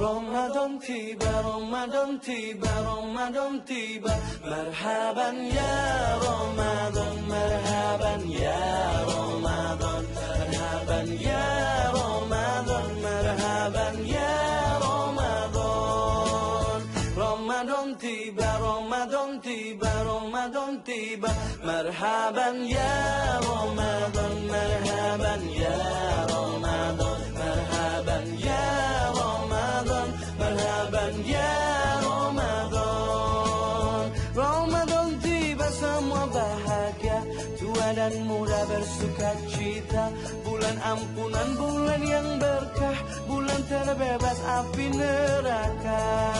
Ramadan tiba, Ramadan tiba, Ramadan tiba. Marhaban ya Ramadan, marhaban ya Ramadan, marhaban ya Ramadan, marhaban ya Ramadan. Ramadan tiba, Ramadan tiba, Ramadan tiba. Marhaban ya Ramadan, marhaban ya Ramadan, marhaban ya Ramadan, marhaban ya Ramadan. Ramadan tiba, semua bahagia, tua dan muda bersuka cita. Bulan ampunan, bulan yang berkah, bulan terbebas api neraka.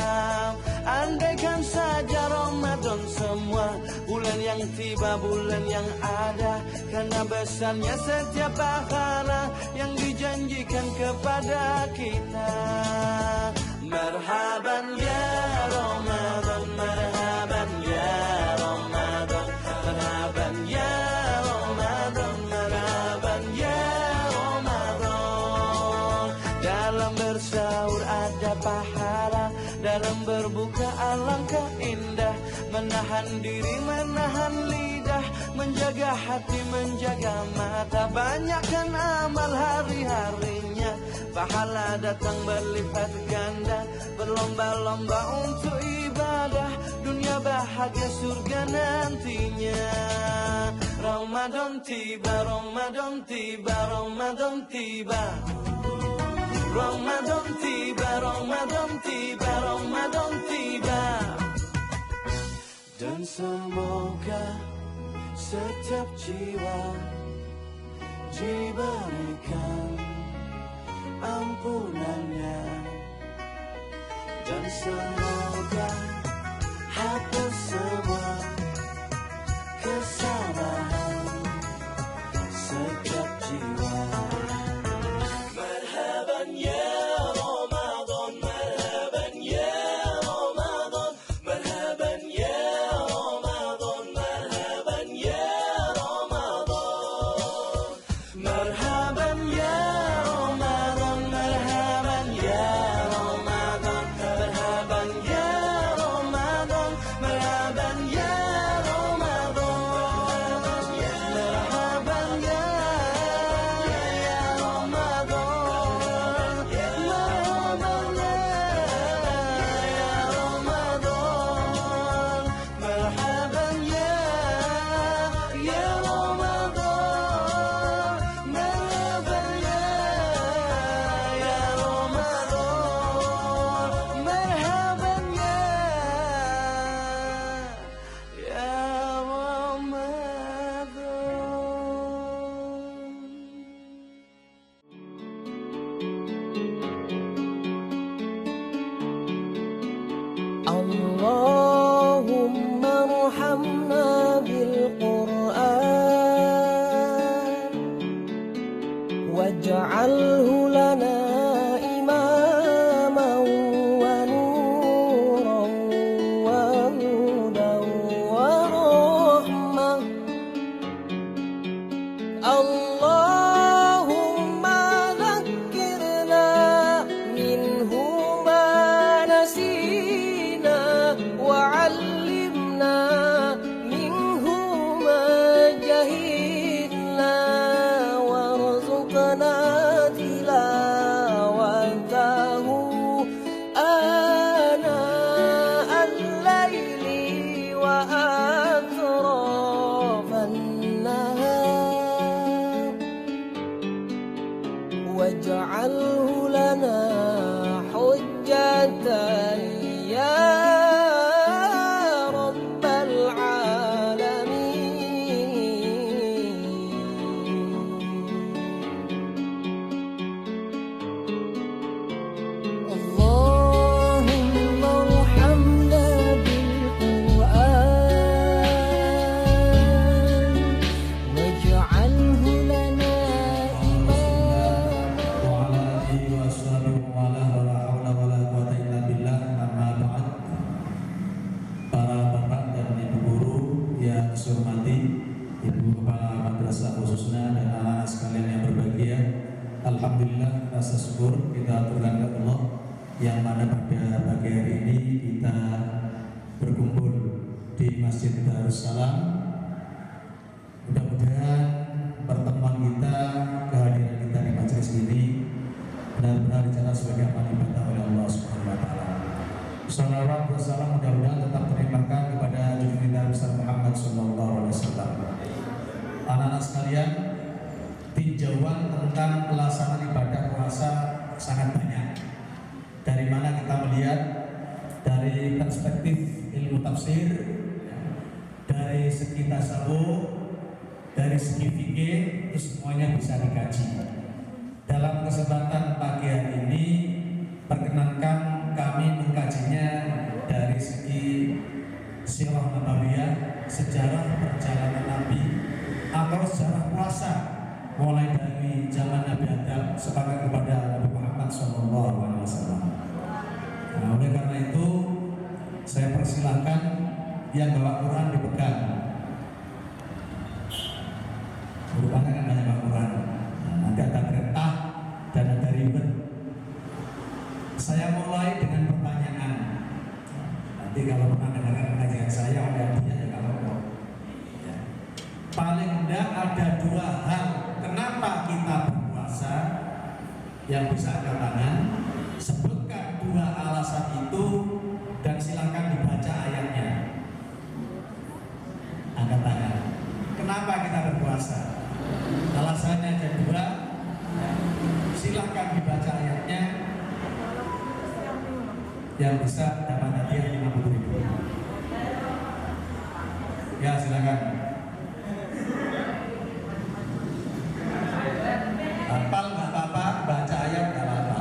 Andaikan saja Ramadan semua, bulan yang tiba, bulan yang ada, karena besarnya setiap pahala yang dijanjikan kepada kita. Marhaban ya Ramadan, marhaban ya Ramadan, marhaban ya Ramadan, marhaban ya Ramadan. Dalam bersahur ada pahala, dalam berbuka alangkah indah. Menahan diri, menahan lidah, menjaga hati, menjaga mata. Banyakkan amal hari-harinya, pahala datang berlipat ganda. Berlomba-lomba untuk ibadah, dunia bahagia surga nantinya. Ramadan tiba, Ramadan tiba, Ramadan tiba. Ramadan tiba, Ramadan tiba, Ramadan tiba. Dan semoga setiap jiwa diberikan ampunannya, dan semoga hapus semua kesalahan setiap jiwa. Marhaban ya Ramadan, marhaban ya Ramadan, marhaban ya Ramadan, marhaban ya Ramadan, marhaban ya Ramadan, marhaban ya Ramadan, marhaban ya Ramadan, marhaban ya Ramadan, marhaban ya Allahumma arhamna bil Qur'an waj'alhu lana imaman wa nuran wa hudan wa rahmah. Allahumma dhakkirna minhu ma nasina وعلمنا منه ما جهلنا وارزقنا تلاوته آناء الليل وأطراف النهار واجعله لنا حجة يا رب العالمين. اللهم ارحمنا بالقرآن واجعله لنا إماما. وعلى آله وأصحابه وعلى ولا حول ولا قوة إلا بالله. Amma ba'd. Para bapak dan ibu guru yang saya hormati, ibu kepala madrasah khususnya dan anak-anak sekalian yang berbahagia, alhamdulillah rasa syukur kita aturkan kepada Allah yang mana pada pagi hari ini kita berkumpul di Masjid Darussalam. Mudah-mudahan pertemuan kita, kehadiran kita di majelis ini benar-benar dicatat sebagai amal ibadah oleh Allah Subhanahu wa taala. Shalawat wa salam mudah-mudahan tetap terlimpahkan kepada junjungan besar Muhammad sallallahu alaihi wasallam. Anak-anak sekalian, tinjauan tentang pelaksanaan ibadah puasa sangat banyak. Dari mana kita melihat? Dari perspektif ilmu tafsir, dari segi tasawuf, dari segi fikih, itu semuanya bisa dikaji. Dalam kesempatan pagi hari ini, perkenankan kami mengkajinya dari segi sirah nabawiyah, sejarah perjalanan Nabi atau sejarah puasa mulai dari zaman Nabi Adam sampai kepada Nabi Muhammad SAW. Nah, oleh karena itu saya persilahkan yang bawa Quran dipegang. Rupanya kan banyak Quran. Nah, nanti ada perintah dan ada ribet. Saya mulai dengan pertanyaan. Nanti kalau pernah dengarkan pengajian saya ada yang punya ya kalau mau. Ya. Paling tidak ada dua hal kenapa kita berpuasa yang bisa angkat tangan. Sebutkan dua alasan itu dan silakan dibaca ayatnya. Angkat tangan. Kenapa kita berpuasa? Alasannya ada dua. Silahkan dibaca ayatnya. Yang bisa dapat hadiah 50.000. Ya silakan. Hafal nggak apa-apa, baca ayat nggak apa-apa.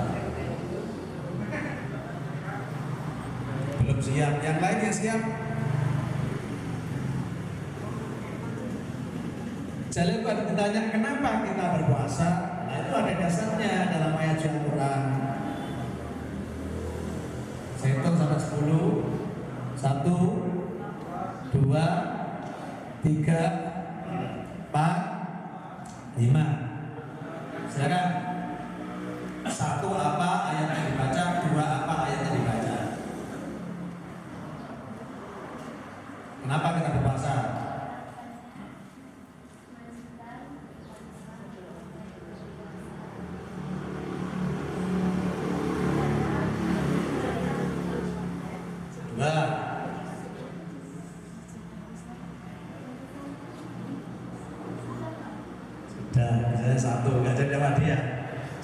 Belum siap, yang lain yang siap. Jadi kalau ditanya kenapa kita berpuasa, nah itu ada dasarnya dalam ayat Al-Quran. Saya hitung sampai 10. 1, 2, 3, 4, 5. Silakan. 1 apa ayatnya dibaca, 2 apa ayatnya dibaca. Kenapa kita berpuasa? Sudah, misalnya 1, nggak jadi sama dia.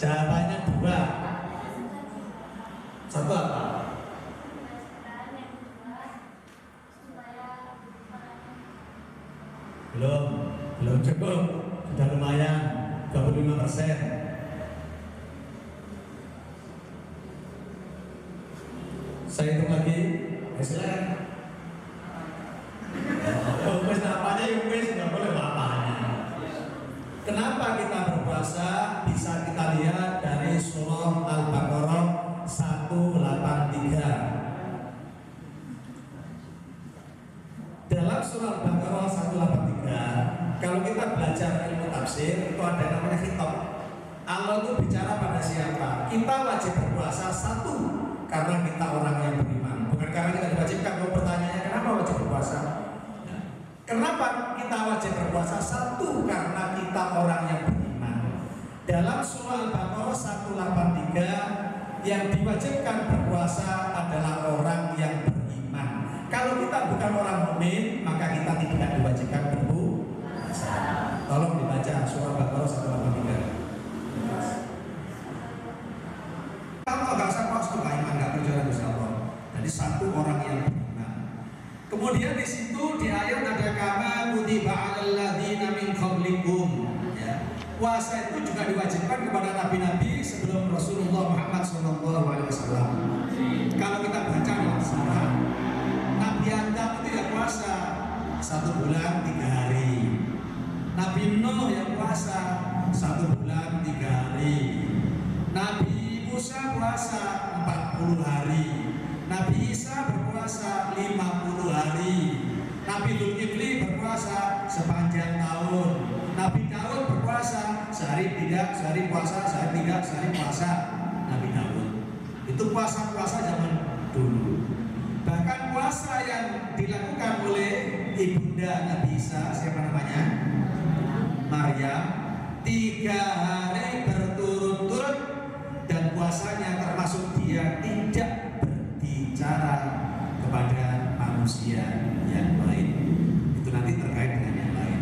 Jawabannya 2. 1 apa? Belum cukup, sudah lumayan, 25%. Saya hitung lagi, silakan. Wes apanya yang wes nggak boleh bapaknya. Kenapa kita berpuasa? Bisa kita lihat dari surah Al-Baqarah 183. Dalam surah Al-Baqarah 183, kalau kita belajar ilmu tafsir itu ada namanya khitab. Allah itu bicara pada siapa? Kita wajib berpuasa 1 karena kita orang yang beriman, bukan karena kita diwajibkan. Kalau pertanyaannya kenapa wajib berpuasa? Kenapa kita wajib berpuasa? 1 karena kita orang yang beriman. Dalam surah Al-Baqarah 183 yang diwajibkan berpuasa adalah orang yang beriman. Kalau kita bukan orang mukmin, maka kita tidak diwajibkan berpuasa. Tolong dibaca surah Al-Baqarah 183. Kamu agak usah kok suka iman, nggak percaya Gusti Allah. Jadi 1 orang yang beriman. Kemudian di situ di ayat ada kama kutiba 'alal ladzina min qablikum. Ya. Puasa itu juga diwajibkan kepada nabi-nabi sebelum Rasulullah Muhammad SAW. Kalau kita baca dalam sejarah, Nabi Adam itu yang puasa 1 bulan 3 hari. Nabi Nuh yang puasa 1 bulan 3 hari. Nabi Musa puasa 40 hari. Nabi Isa berpuasa 50 hari. Nabi Dzulkifli berpuasa sepanjang tahun. Nabi Daud berpuasa sehari tidak, sehari puasa, sehari tidak, sehari puasa. Nabi Daud itu Itu puasa-puasa zaman dulu. Bahkan puasa yang dilakukan oleh ibunda Nabi Isa, siapa namanya? Maryam, 3 hari berturut-turut, dan puasanya termasuk dia tidak berbicara kepada manusia yang lain. Itu nanti terkait dengan yang lain.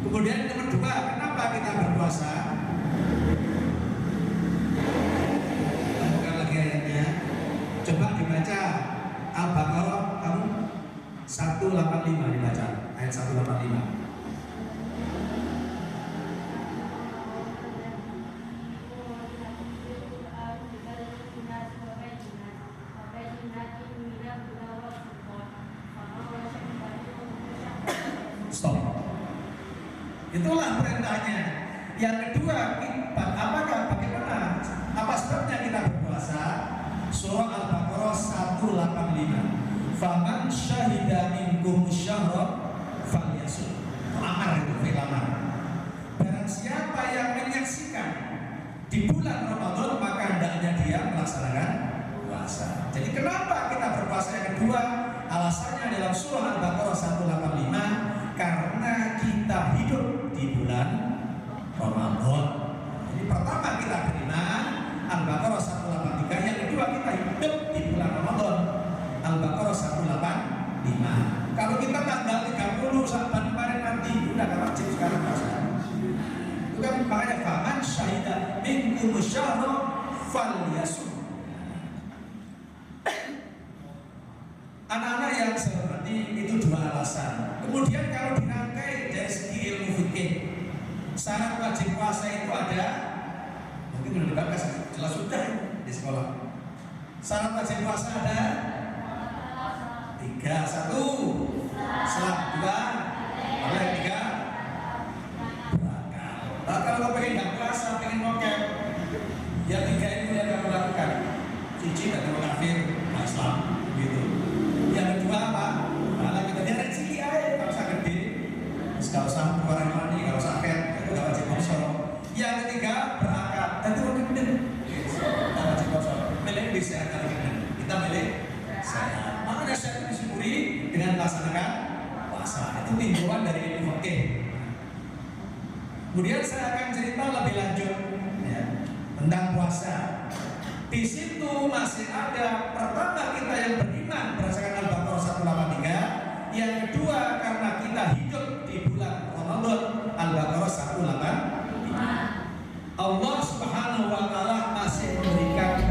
Kemudian yang kedua, kenapa kita berpuasa? Bukan lagi ayatnya. Coba dibaca Al-Baqarah, kamu 185 dibaca, ayat 185. Stop. Itulah perintahnya. Yang kedua, bagaimana? Apa sebabnya kita berpuasa? Surah Al-Baqarah 185. Faman syahida minkum syahra falyasum. Amar itu fi'il amar. Barang siapa yang menyaksikan di bulan Ramadan, maka hendaknya dia melaksanakan puasa. Jadi kenapa kita berpuasa? Yang kedua, alasannya dalam surah Al-Baqarah 185, karena kita hidup di bulan Ramadan. Jadi pertama kita beriman, Al-Baqarah 183. Yang kedua kita hidup di bulan Ramadan, Al-Baqarah 185. Kalau kita tanggal 30 Sya'ban kemarin nanti, udah gak wajib sekarang puasa. Itu kan makanya faman syahida minkum syahra falyasum. Anak-anak yang saya hormati, itu 2 alasan. Kemudian kalau dirangkai dari segi ilmu fikih, syarat wajib puasa itu ada, mungkin sudah dibahas, jelas sudah di sekolah. Syarat wajib puasa ada 3. 1, salat. 2, apa yang 3? Berakal. Nah, kalau kau pengen gak puasa, pengen mokel, ya 3 itu yang kamu lakukan. Cici dan kafir, Islam, gitu. Yang kedua apa? Malah kita dia cilik aja, kalau usah gede, kalau usah keluaran mandi, kalau usah akad, kalau wajib puasa. Yang ketiga berakal. Tadi orang gede, kalau wajib puasa. Milih bisa kali gede. Kita milih sehat. Makanya sehat itu disyukuri dengan melaksanakan puasa. Itu timbulkan dari ilmu fikih. Kemudian saya akan cerita lebih lanjut ya, tentang puasa. Di situ masih ada, pertama kita yang beriman berdasarkan Al-Baqarah 183, yang kedua karena kita hidup di bulan Ramadan, Al-Baqarah 185. Allah Subhanahu wa taala masih memberikan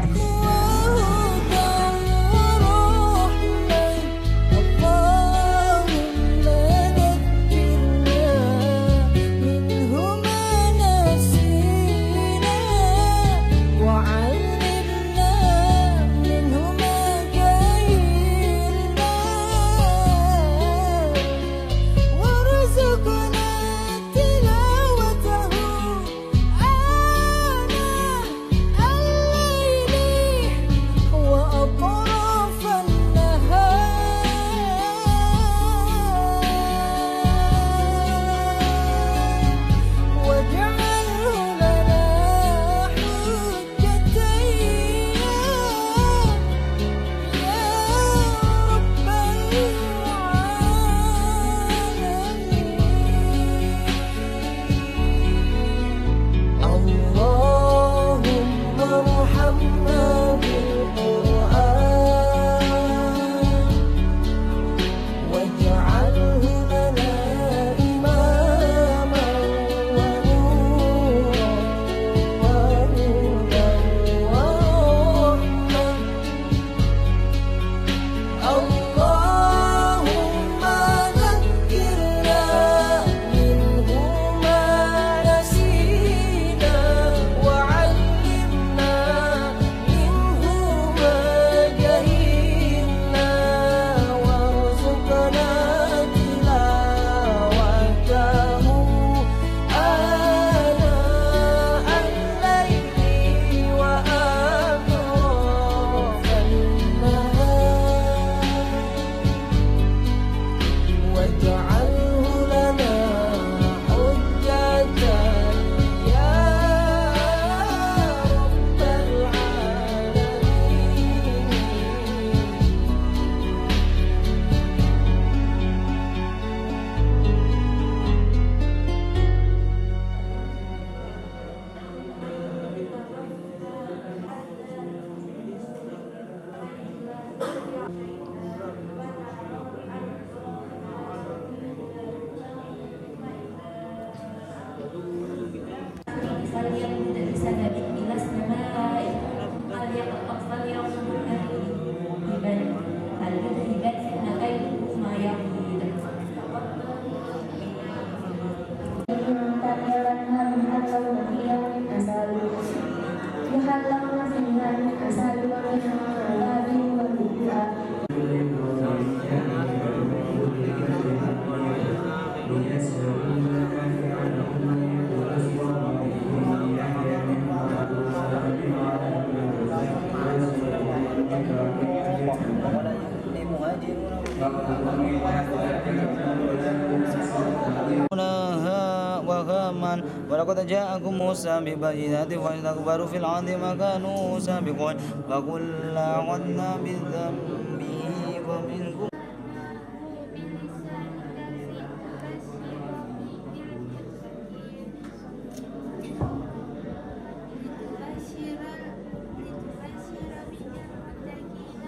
لها وغاما ولقد جاءكم موسى ببينات فاستكبروا في الأرض ما كانوا سابقون فكلا أخذنا بذنبه ومنكم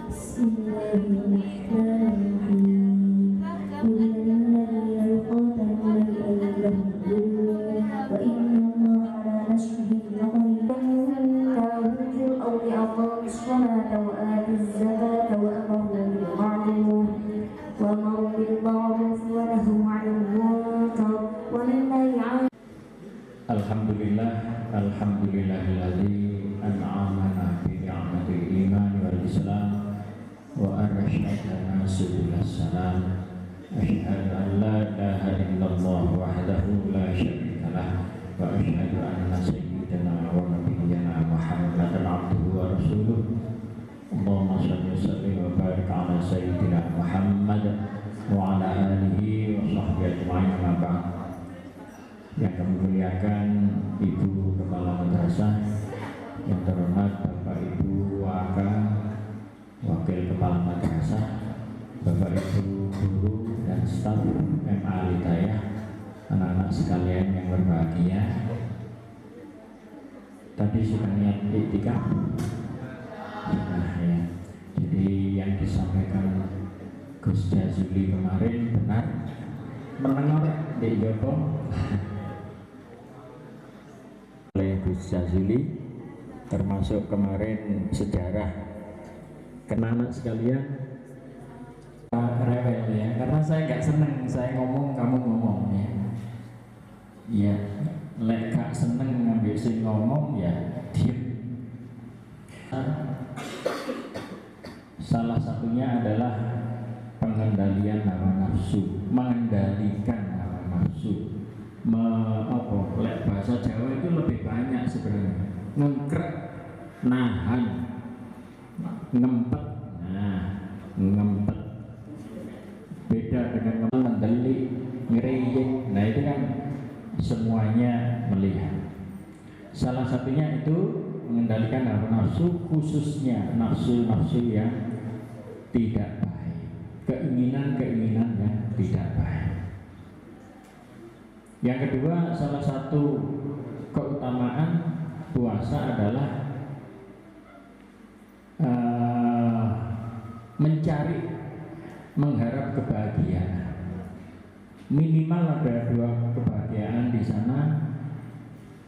بسم الله الرحمن الرحيم قل للذين يقاتلون بأنهم ظلموا وإن الله على نشرهم لقدير إنهم في الأرض أقاموا الصلاة وآتوا الزكاة وأمروا بالمعروف ونهوا عن المنكر ولله عاقبة. Alhamdulillahilladzi an'amana bi ni'matil iman wal islam wa arsyadana subulas salam. Asyhadu an la ilaha illallah wahdahu la syarika lah wa asyhadu anna sayyidana wa nabiyyana Muhammadan abduhu wa rasuluh. Allahumma shalli wa sallim wa barik ala sayyidina Muhammad wa ala alihi wa sahbihi ajma'in, amma ba'd. Yang kami muliakan Ibu Kepala Madrasah, yang terhormat Bapak Ibu Waka, Wakil Kepala Madrasah, Bapak Ibu guru dan staf MA Hidayah, anak-anak sekalian yang berbahagia. Tadi sudah niat iktikaf, sudah ya. Jadi yang disampaikan Gus Jazuli kemarin benar, mendengar di Joko oleh Gus Jazuli, termasuk kemarin sejarah. Kenapa sekalian rewel ya, karena saya nggak seneng saya ngomong kamu ngomong ya. Ya, lek gak seneng ngambil sing ngomong ya diem. Salah satunya adalah pengendalian hawa nafsu, mengendalikan hawa nafsu. Lek bahasa Jawa itu lebih banyak sebenarnya. Ngengkrek, nahan, ngempet. Nah, ngempet beda dengan mendelik, ngereyek. Nah, itu kan semuanya melihat. Salah satunya itu mengendalikan hawa nafsu, khususnya nafsu-nafsu yang tidak baik, keinginan-keinginan yang tidak baik. Yang kedua, salah satu keutamaan puasa adalah mencari, mengharap kebahagiaan. Minimal ada dua kebahagiaan di sana.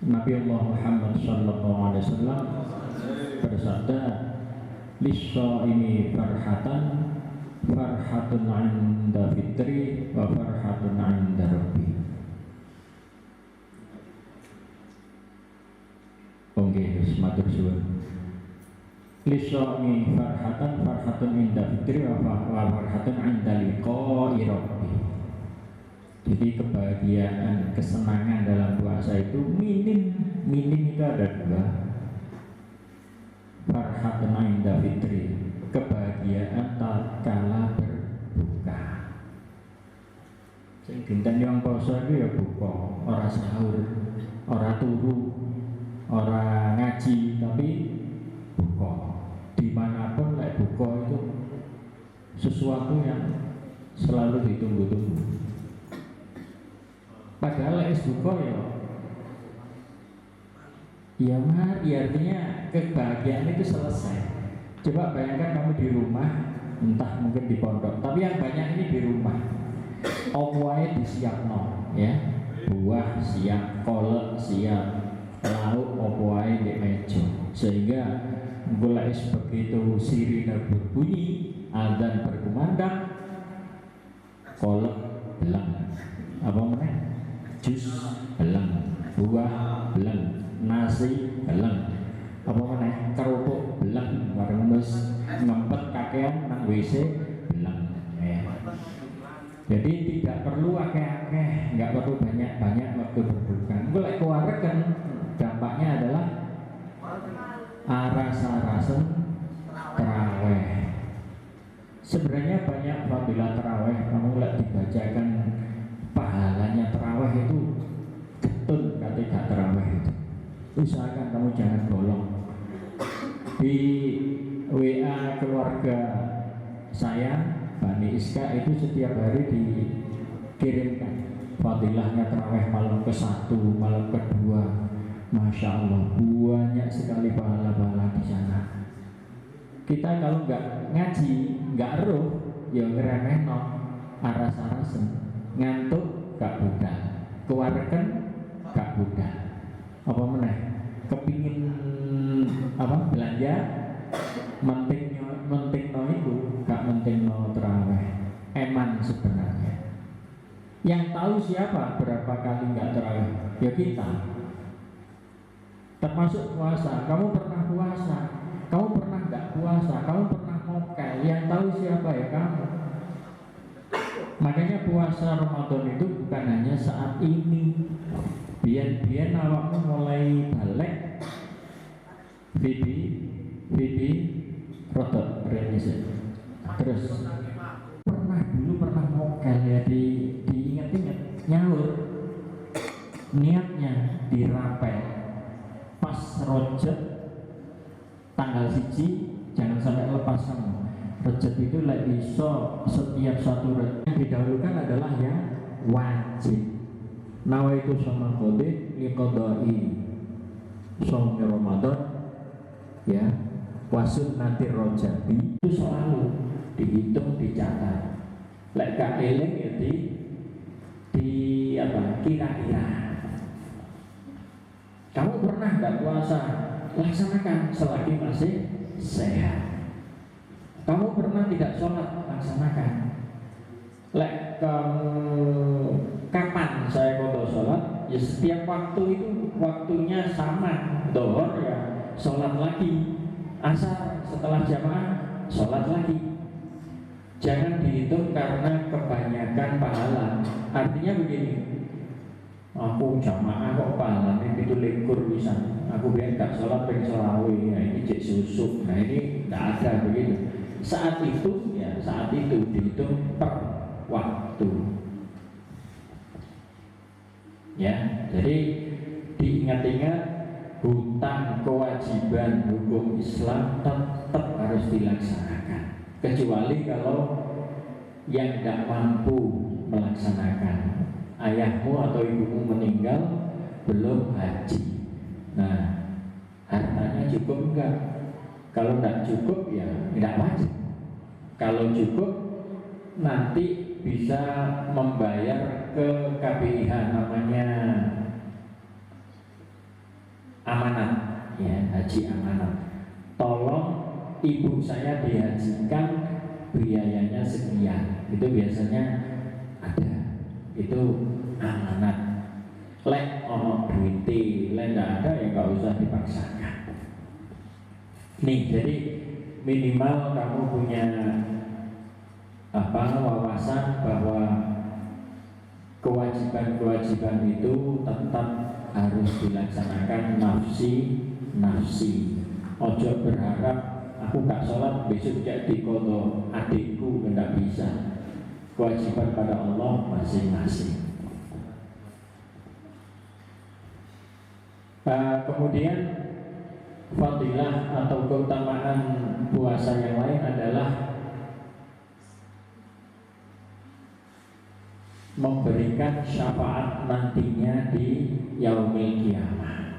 Nabi Allah Muhammad SAW bersabda, "Lis-shaimi farhatan, farhatun 'inda fitri wa farhatun 'inda rabbi." Oke, matur suwun. Lis-shaimi farhatan, farhatun 'inda fitri wa farhatun 'inda liqa'i rabbi. Jadi kebahagiaan, kesenangan dalam puasa itu minim itu ada dua. Farhatun 'inda fitri, kebahagiaan tatkala berbuka. Sing dinten yang poso itu ya buka, ora sahur, ora turu, ora ngaji, tapi buka. Dimanapun lek buka itu sesuatu yang selalu ditunggu-tunggu. Padahal es buka ya mari, artinya kebahagiaan itu selesai. Coba bayangkan kamu di rumah, entah mungkin di pondok, tapi yang banyak ini di rumah. Omuai disiapno ya, buah siap, kolak siap, lauk omuai di meja, sehingga mulai begitu sirine berbunyi, adzan berkumandang, kolak belang, apa namanya? Jus belang, buah belang, nasi belang, apa mana? Kerupuk belang, bareng mus ngempet kakean nang WC belang. Ya. Jadi tidak perlu akeh-akeh, nggak perlu banyak-banyak waktu berbuka. Boleh keluar kan dampaknya adalah rasa-rasa terawih. Sebenarnya banyak fadilah taraweh, kamu lihat dibacakan pahalanya taraweh itu getun ketika taraweh itu. Usahakan kamu jangan bolong. Di WA keluarga saya Bani Iska itu setiap hari dikirimkan fadilahnya taraweh malam ke-1, malam ke-2. Masya Allah, banyak sekali pahala-pahala di sana. Kita kalau nggak ngaji, nggak roh, ya ngeremehno, aras-arasen, ngantuk, gak budal, keluarkan, gak budal. Apa meneh? Kepingin apa belanja, mentingno itu, gak mentingno terawih. Eman sebenarnya. Yang tahu siapa berapa kali nggak terawih? Ya kita. Termasuk puasa. Kamu pernah puasa? Kamu pernah nggak puasa? Kamu pernah mokel? Yang tahu siapa ya kamu? Makanya puasa Ramadan itu bukan hanya saat ini. Biar awakmu mulai balik. Bibi, rotot renis. Terus pernah mokel ya diingat-ingat nyaur. Niatnya dirapel. Pas rojek tanggal 1 jangan sampai lepas kamu. Rejab itu lagi iso setiap satu rejab yang didahulukan adalah yang wajib. Nawaitu sama kode liqodai som Ramadan ya wasud nanti rojabi itu selalu dihitung dicatat. Lek gak eling ya di apa kira-kira. Kamu pernah nggak puasa? Laksanakan selagi masih sehat. Kamu pernah tidak sholat? Laksanakan. Lek kamu kapan saya kodo sholat? Ya setiap waktu itu waktunya sama. Dohor ya sholat lagi. Asar setelah jamaah sholat lagi. Jangan dihitung karena kebanyakan pahala. Artinya begini. Aku jamaah kok pahalanya itu likur bisa. Aku biar gak sholat pengen selawe. Nah ini cek susuk. Nah ini gak ada begitu. Saat itu dihitung per waktu. Ya, jadi diingat-ingat hutang kewajiban hukum Islam tetap harus dilaksanakan. Kecuali kalau yang tidak mampu melaksanakan. Ayahmu atau ibumu meninggal belum haji. Nah, hartanya cukup enggak? Kalau tidak cukup ya tidak wajib. Kalau cukup nanti bisa membayar ke KPIH namanya amanat ya, haji amanat. Tolong ibu saya dihajikan biayanya sekian. Itu biasanya ada. Itu amanat. Lek ono duite, lek nggak ada ya nggak usah dipaksakan. Nih, jadi minimal kamu punya wawasan bahwa kewajiban-kewajiban itu tetap harus dilaksanakan nafsi. Ojo berharap aku gak sholat besok jadi kodo adikku, tidak bisa. Kewajiban pada Allah masing-masing. Kemudian fadilah atau keutamaan puasa yang lain adalah memberikan syafaat nantinya di yaumil kiamah.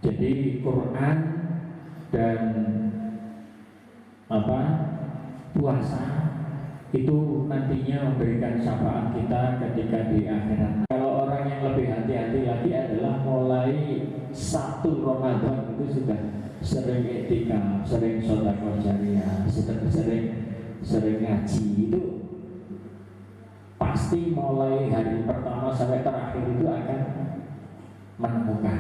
Jadi Quran dan puasa itu nantinya memberikan syafaat kita ketika di akhirat. Kalau orang yang lebih hati-hati lagi adalah mulai 1 Ramadan itu sudah sering etika, sering sedekah jariah, sering ngaji. Itu pasti mulai hari pertama sampai terakhir itu akan menemukan,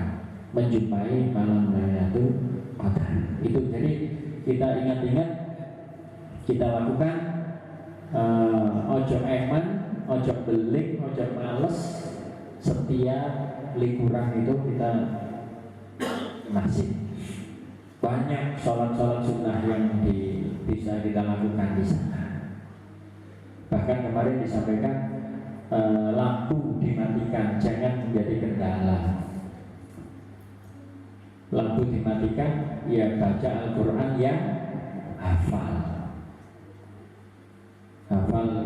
menjumpai malam Lailatul Qadar. Itu jadi kita ingat-ingat, kita lakukan. Ojo eman, ojo belik, ojo males. Setiap liburan itu kita masih banyak sholat-sholat sunnah yang bisa kita lakukan di sana. Bahkan kemarin disampaikan lampu dimatikan, jangan menjadi kendala. Lampu dimatikan, ya baca Al-Quran yang hafal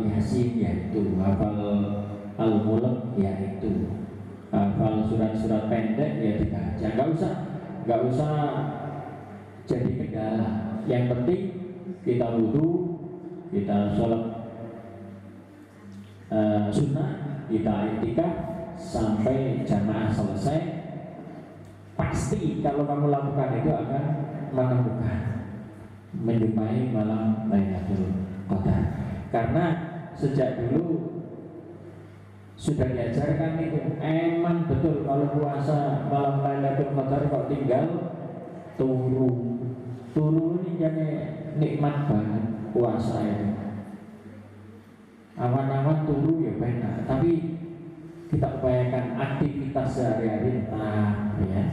Yasin yaitu, hafal Al-Mulk yaitu, hafal surat-surat pendek ya dibaca. Nggak usah jadi kendala. Yang penting kita wudu, kita sholat sunnah, kita i'tikaf sampai jamaah selesai. Pasti kalau kamu lakukan itu akan menjumpai malam Lailatul Qadar. Karena sejak dulu sudah diajarkan itu, emang betul kalau puasa malam Lailatul Qadar kok tinggal turu ini jadi nikmat banget puasa ini. Awan-awan turu ya benar, tapi kita upayakan aktivitas sehari-hari ya.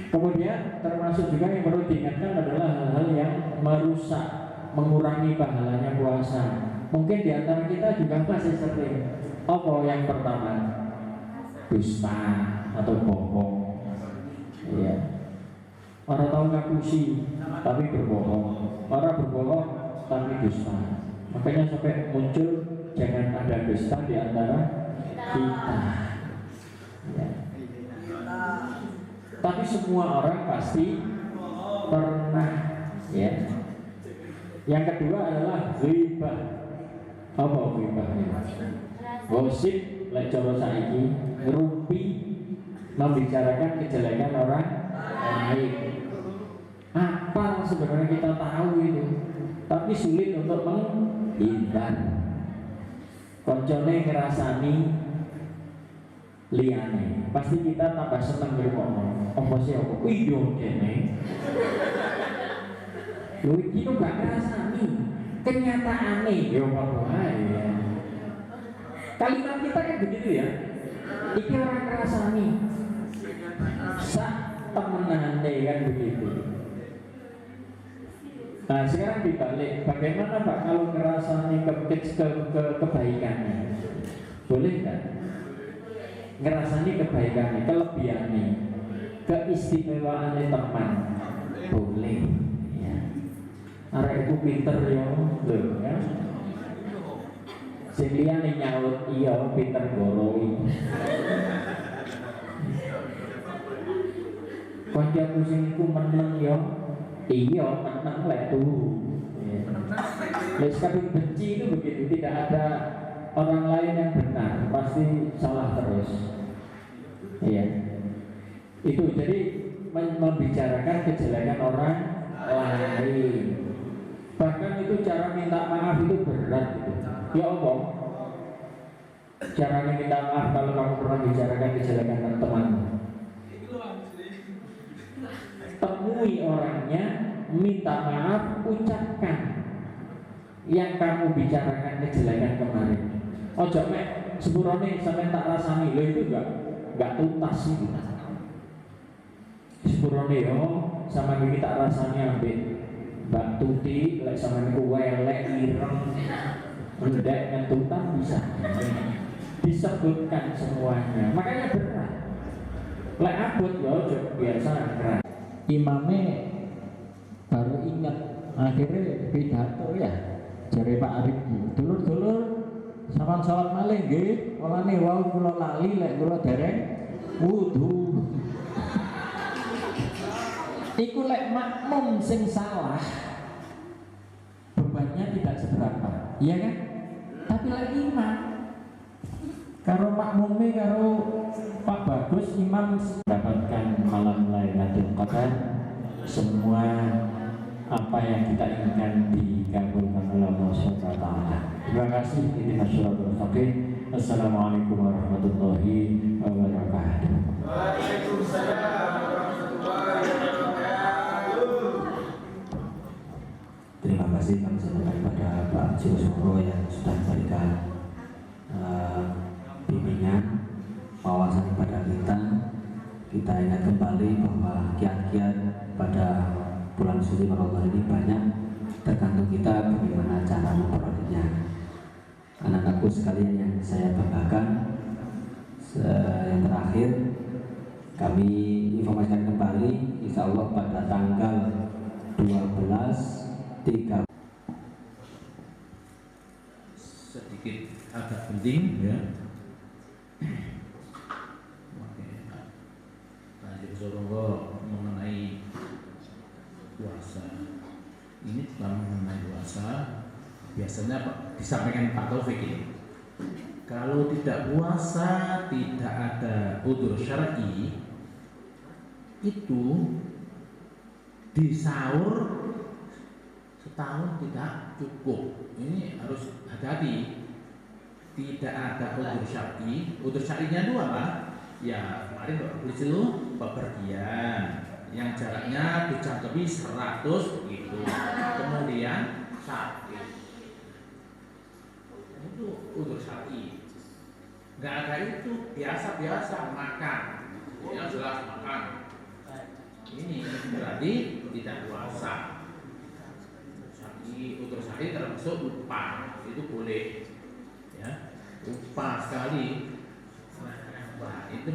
Kemudian termasuk juga yang perlu diingatkan adalah hal-hal yang merusak, mengurangi pahalanya puasa. Mungkin di antara kita juga masih sering. Apa yang pertama? Dusta atau bohong. Iya. Orang tahu ngapusi tapi berbohong. Orang berbohong tapi dusta. Makanya sampai muncul jangan ada dusta di antara kita. Ya. Tapi semua orang pasti pernah, ya. Yang kedua adalah ghibah. Apa ghibah? Gosip, lek cara saiki, ngerumpi, membicarakan kejelekan orang lain. Apa sebenarnya kita tahu itu, tapi sulit untuk menghindar. Koncone ngerasani liane, pasti kita tambah seneng ngomong. Apa sih aku? Iya kene. Lho iki kok gak ngerasani. Kenyataane ya apa wae. Kalimat kita kan begitu ya. Iki orang ngerasani. Sak temenane kan begitu. Nah sekarang dibalik, bagaimana Pak kalau ngerasani kebaikannya? Boleh kan? Ngerasani kebaikannya, kelebihannya, keistimewaannya teman, boleh ya. Arek itu pinter ya, loh ya. Sing liyane nyaut iya pinter goroi. Kancaku sing iku meneng ya, iya meneng lek turu. Lek kadung benci itu begitu, tidak ada orang lain yang benar, pasti salah terus. Iya. Itu jadi membicarakan kejelekan orang lain. Bahkan itu cara minta maaf itu berat gitu. Ya Allah, cara minta maaf kalau kamu pernah bicarakan kejelekan temanmu. Temui orangnya, minta maaf, ucapkan yang kamu bicarakan kejelekan kemarin. Ojo mek sepurone sampai tak rasani, lo itu enggak tuntas itu. Sepurone yo sama iki tak rasani ambek Mbak Tuti, lek sama niku elek ireng. Ndek ngentutan bisa. Disebutkan semuanya. Makanya berat. Lek abot yo ojo biasa keras. Imame baru ingat akhirnya pidato ya. Jare Pak Arif, dulur-dulur sawan salat malih nggih, olane wau kula lali lek kula dereng wudu. Iku lek makmum sing salah bebannya tidak seberapa, iya kan? Tapi lek imam karo makmume karo Pak Bagus imam mendapatkan malam Lailatul Qadar, semua apa yang kita inginkan dikabulkan oleh Allah SWT. Terima kasih. Ini Masyarakat Fakir. Assalamualaikum warahmatullahi wabarakatuh. Waalaikumsalam warahmatullahi wabarakatuh. Terima kasih kami sampaikan kepada Pak Josoro yang sudah memberikan bimbingan wawasan kepada kita. kita ingat kembali bahwa kiat-kiat pada bulan suci Ramadan ini banyak, tergantung kita bagaimana cara memperolehnya. Anak-anakku sekalian yang saya banggakan, yang terakhir kami informasikan kembali, insya Allah pada tanggal 12.3 sedikit agak penting ya. Oke, lanjut Zorongo mengenai puasa. Ini dalam mengenai puasa biasanya disampaikan Pak Taufik ini. Kalau tidak puasa, tidak ada udzur syar'i, itu di sahur setahun tidak cukup. Ini harus hati-hati. Tidak ada udzur syar'i. Udzur syar'inya dua Pak. Ya kemarin Bapak tulis itu bepergian yang jaraknya dijangkauan 100 gitu. Kemudian sakit. Itu udzur syar'i. Nggak ada itu, biasa-biasa makan, yang jelas makan. Ini berarti tidak puasa. Udzur syar'i termasuk lupa, itu boleh, ya. Lupa sekali, wah itu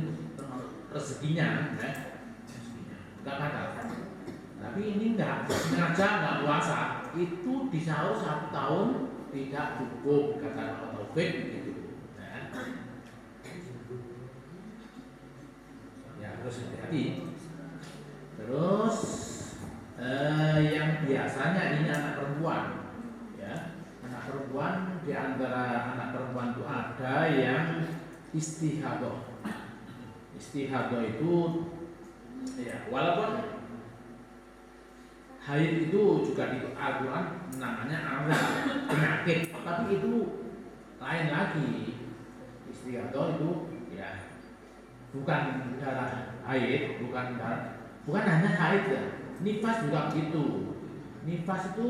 rezekinya, ya. Nggak batal. Tapi ini nggak sengaja nggak puasa, itu di sahur 1 tahun tidak cukup, kata Pak Taufik gitu. Ya harus hati-hati. Terus yang biasanya ini anak perempuan, ya anak perempuan, di antara anak perempuan itu ada yang istihadah. Istihadah itu ya walaupun haid itu juga di Al-Quran namanya azab, penyakit, tapi itu lain lagi. Istihadah itu ya bukan darah haid, bukan hanya haid ya. Nifas juga begitu. Nifas itu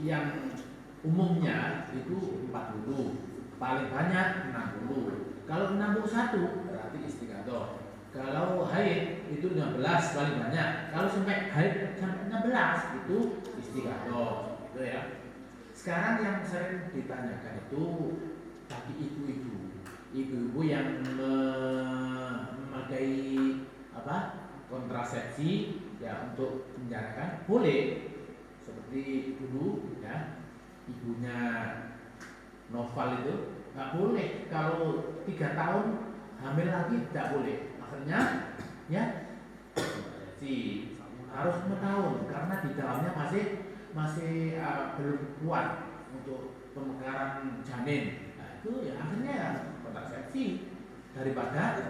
yang umumnya itu 40, paling banyak 60. Kalau 61 berarti istihadah. Kalau haid itu 15 paling banyak. Kalau sampai haid sampai 16 itu istihadah, gitu ya. Sekarang yang sering ditanyakan itu bagi ibu-ibu yang memakai kontrasepsi ya untuk menjalankan boleh, seperti dulu ya ibunya Noval itu nggak boleh, kalau 3 tahun hamil lagi tidak boleh, akhirnya ya harus 5 tahun karena di dalamnya masih belum kuat untuk pemekaran janin. Nah, itu ya akhirnya ya kontrasepsi daripada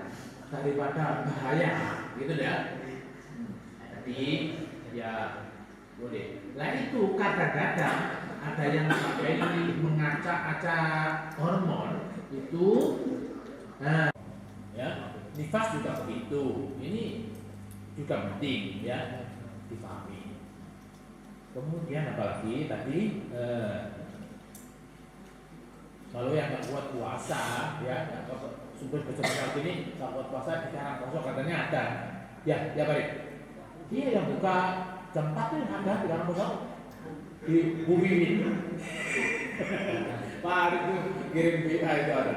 bahaya gitu ya. Jadi ya boleh. Nah itu kadang-kadang ada yang pakai mengacak-acak hormon itu, nah ya nifas juga begitu. Ini juga penting ya dipahami. Kemudian apalagi tadi kalau yang nggak kuat puasa ya, sumber kecemasan ini nggak kuat puasa di sekarang puasa katanya ada ya baik. Dia yang buka jam 4 itu ada di dalam puasa di bumi ini. Pak itu kirim BA itu ada.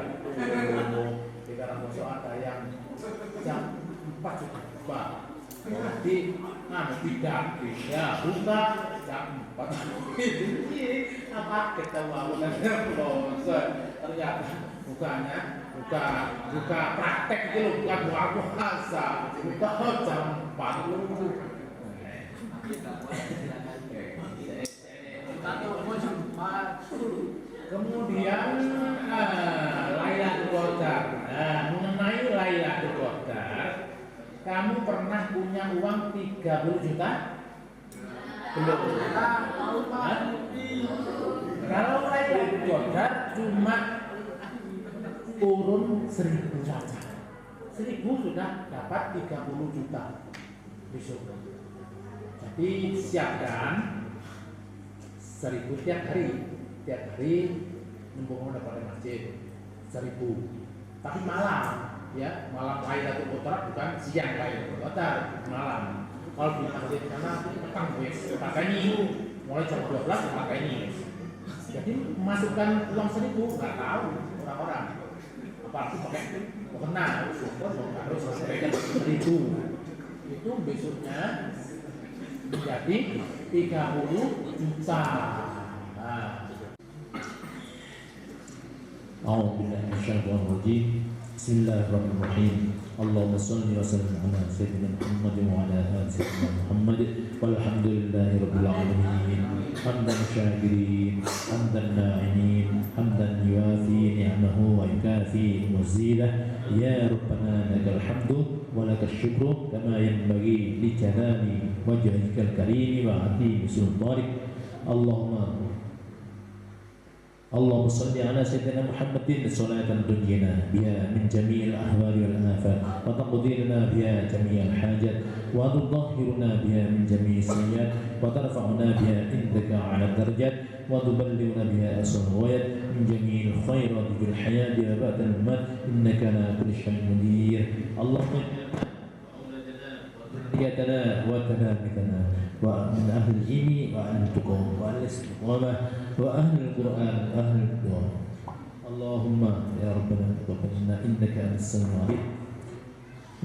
Di dalam puasa ada yang jam 4 juga Pak. Jadi tidak ya buka jam 4. Ini apa kita mau puasa ternyata buka praktek itu bukan puasa, buka jam 4. Kemudian Lailatul Qadar. Mengenai Lailatul Qadar, kamu pernah punya uang 30 juta? Belum. Kalau Lailatul Qadar cuma turun 1.000 saja. 1.000 sudah dapat 30 juta besok. Jadi siapkan 1.000 tiap hari numpuk dapat masjid 1.000. Tapi malam ya, malam Lailatul Qadar bukan siang Lailatul Qadar, malam. Kalau di masjid karena petang pakai ini mulai jam 12 pakai ini. Jadi masukkan uang 1.000 nggak tahu orang-orang. Apalagi pakai mukena, syukur harus sampaikan 1.000. Itu besoknya menjadi 30 juta. Nah. أعوذ بالله من الشيطان الرجيم بسم الله الرحمن الرحيم اللهم صل وسلم على سيدنا محمد وعلى آل سيدنا محمد والحمد لله رب العالمين حمدا شاكرين حمدا ناعمين حمدا يوافي نعمه ويكافي مزيده يا ربنا لك الحمد ولك الشكر كما ينبغي لجلال وجهك الكريم وعظيم سلطانك اللهم صل على سيدنا محمد صلاة تنجينا بها من جميع الأهوال والآفات وتقضي لنا بها جميع الحاجات وتطهرنا بها من جميع السيئات وترفعنا بها عندك على الدرجات وتبلغنا بها أقصى الغايات من جميع الخيرات في الحياة وبعد الممات إنك على كل شيء قدير اللهم ذريتنا وتلامذنا ومن أهل العلم وأهل التقوى وأهل الاستقامة وأهل القرآن وأهل الدعاء اللهم يا ربنا تقبلنا إنك أنت السميع العليم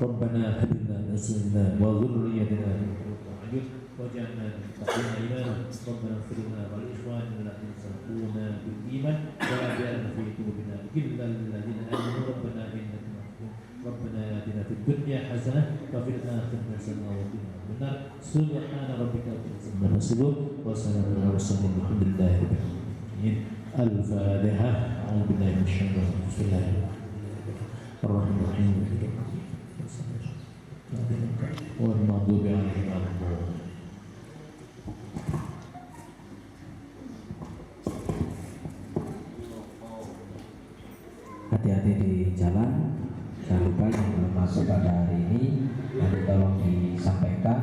ربنا هب لنا من أزواجنا وذريتنا قرة أعين واجعلنا للمتقين إماما ربنا اغفر لنا ولإخواننا الذين سبقونا بالإيمان ولا تجعل في قلوبنا غلا للذين آمنوا ربنا إنك ربنا آتنا في الدنيا حسنة وفي الآخرة حسنة وقنا عذاب النار سبحان ربك رب العزة عما يصفون وسلام على المرسلين والحمد لله رب العالمين الفاتحة أعوذ بالله من الشيطان الرجيم بسم الله الرحمن الرحيم والمغضوب عليهم ولا الضالين hati-hati di jalan. Jangan lupa yang belum masuk pada hari ini nanti tolong disampaikan.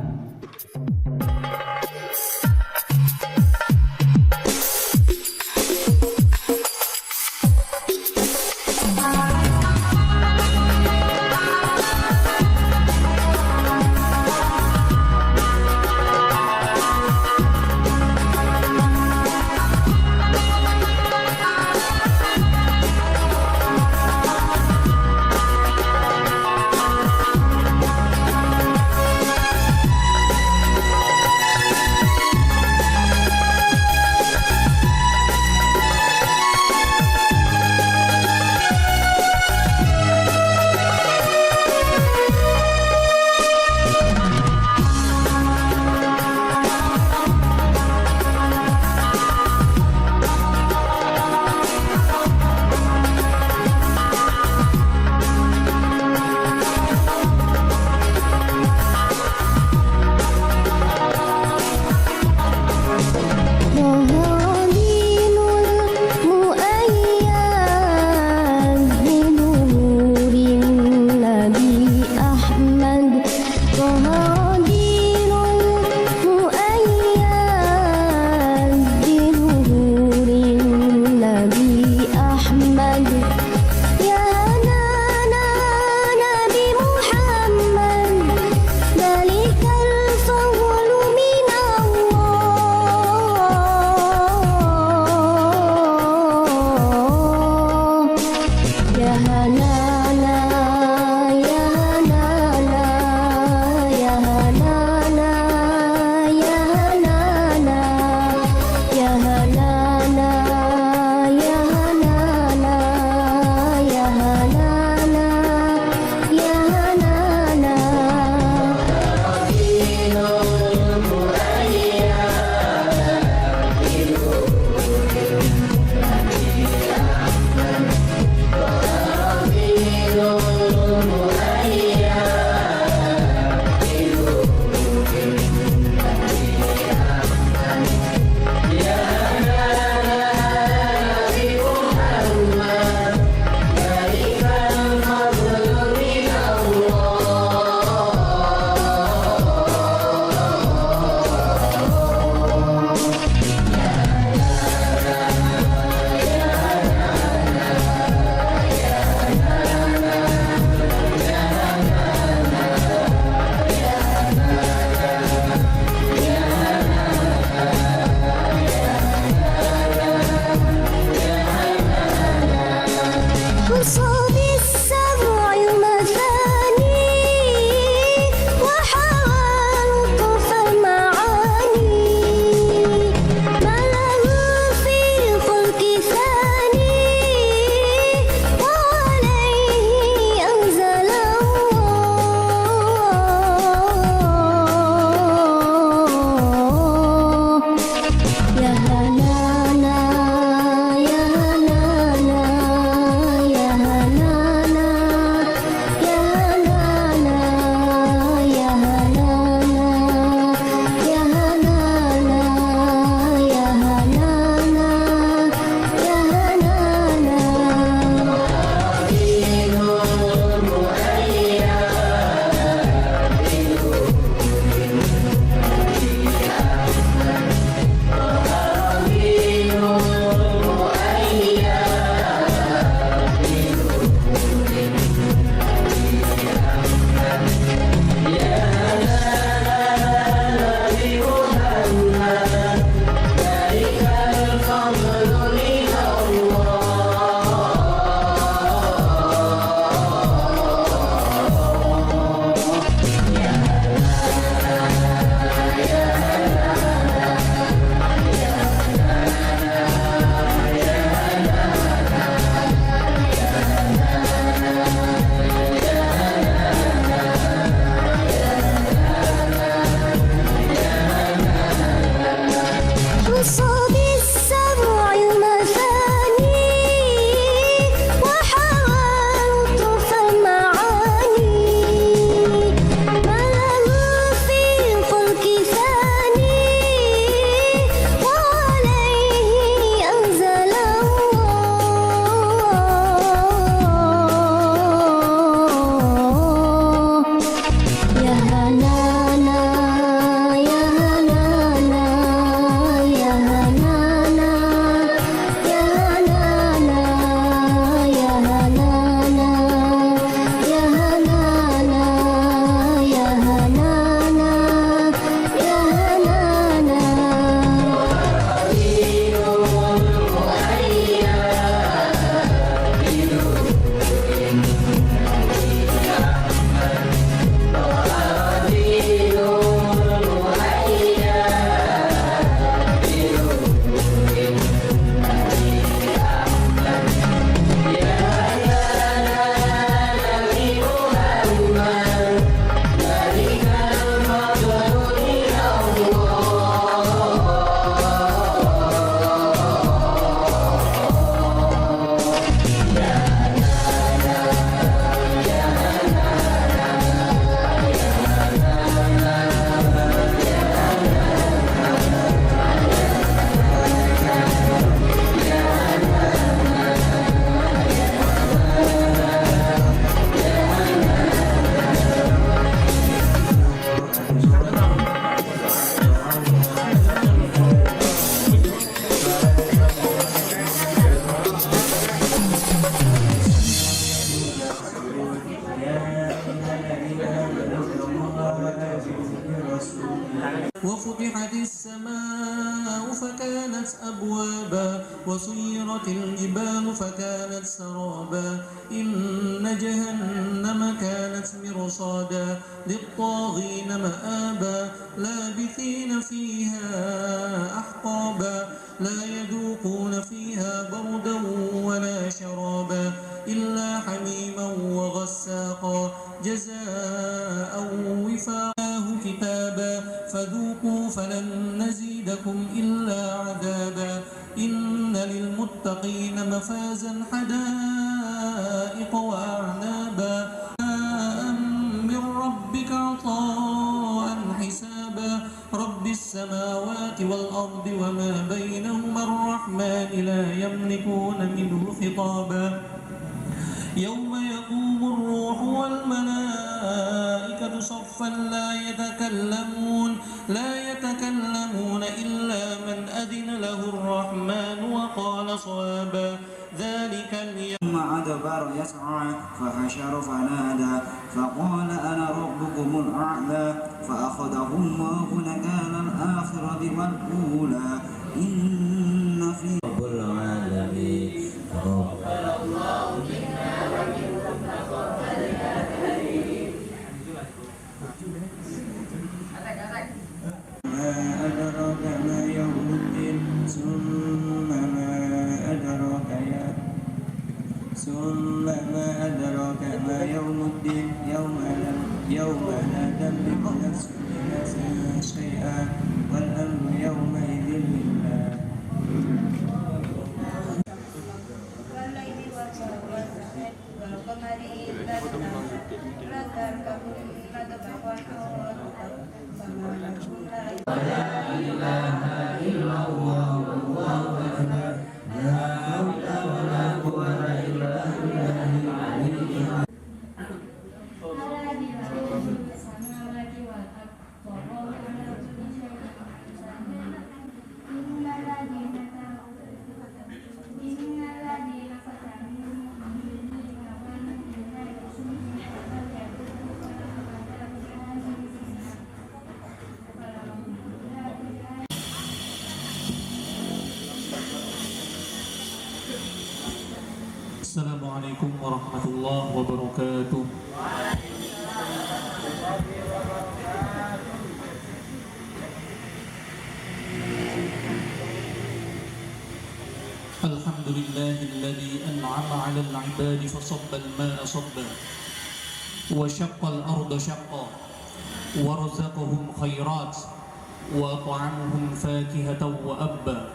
السماء فكانت أبوابا وسيرت الجبال فكانت سرابا إن جهنم كانت مرصادا للطاغين مآبا لابثين فيها أحقابا لا يذوقون فيها بردا ولا شرابا إلا حميما وغساقا جزاء وفاقاه كتابا فذوقوا فلن نزيدكم إلا عذابا إن للمتقين مفازا حدائق وأعنابا من ربك عطاء حسابا رب السماوات والأرض وما بينهما الرحمن لا يملكون منه خطابا يوم يقوم الروح والملائكة صفا لا يتكلمون إلا من أذن له الرحمن وقال صوابا ذلك اليوم ثم أدبر يسعى فحشر فنادى فقال أنا ربكم الأعلى فأخذه الله نكال الآخرة والأولى إن في رب العالمين رب ما أدراك ما يوم الدين ثم ما أدراك ما يوم الدين يوم لا تملك نفس لنفس شيئا والأمر يومئذ لله Assalamualaikum warahmatullahi wabarakatuh. Alhamdulillahilladzi an'ama 'alal 'ibadi fasabba al-ma'a sabba wa syaqqa al-arda syaqqa wa razaqahum khairat wa at'amahum fakihatan wa abba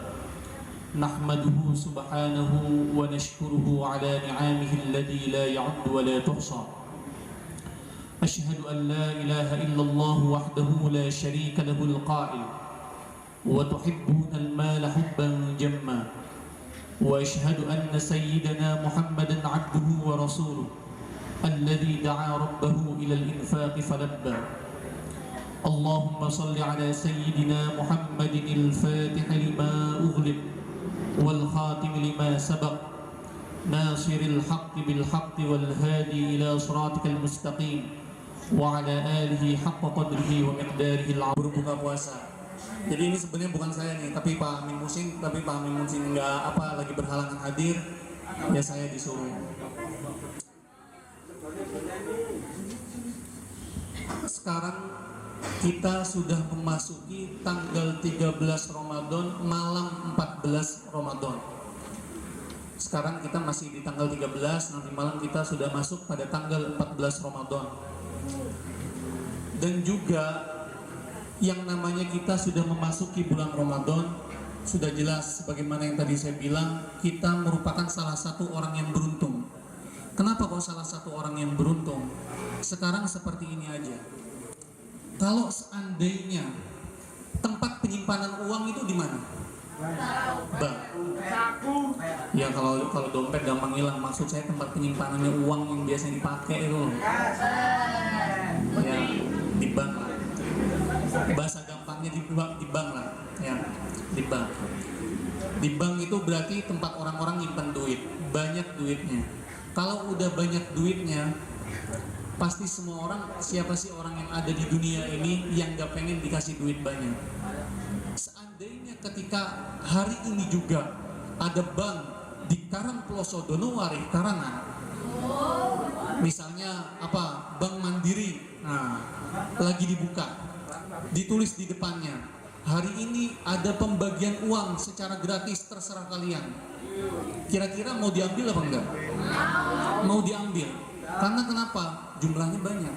نحمده سبحانه ونشكره على نعمه الذي لا يعد ولا تحصى أشهد أن لا إله إلا الله وحده لا شريك له القائل وتحبون المال حبا جما وأشهد أن سيدنا محمدا عبده ورسوله الذي دعا ربه إلى الإنفاق فلبى اللهم صل على سيدنا محمد الفاتح لما أغلق والخاتم لما سبق ناصر الحق بالحق والهادي إلى صراطك المستقيم وعلى آله حق قدره ومقداره العظيم. Berbuka puasa. Jadi ini sebenarnya bukan saya nih, tapi Pak Amin Musin, nggak lagi berhalangan hadir, ya saya disuruh. Sekarang kita sudah memasuki tanggal 13 Ramadan, malam 14 Ramadan. Sekarang kita masih di tanggal 13, nanti malam kita sudah masuk pada tanggal 14 Ramadan. Dan juga yang namanya kita sudah memasuki bulan Ramadan, sudah jelas sebagaimana yang tadi saya bilang, kita merupakan salah satu orang yang beruntung. Kenapa kok salah satu orang yang beruntung? Sekarang seperti ini aja. Kalau seandainya tempat penyimpanan uang itu di mana? Bank. Ya kalau dompet gampang hilang. Maksud saya tempat penyimpanannya uang yang biasanya dipakai itu. Ya di bank. Bahasa gampangnya di bank lah. Ya di bank. Di bank itu berarti tempat orang-orang nyimpan duit, banyak duitnya. Kalau udah banyak duitnya, pasti semua orang, siapa sih orang yang ada di dunia ini yang gak pengen dikasih duit banyak? Seandainya ketika hari ini juga ada bank di Karang Ploso Donowari Karangan, misalnya apa, Bank Mandiri, nah, lagi dibuka, ditulis di depannya, hari ini ada pembagian uang secara gratis, terserah kalian. Kira-kira mau diambil apa enggak? Mau diambil. Karena kenapa? Jumlahnya banyak.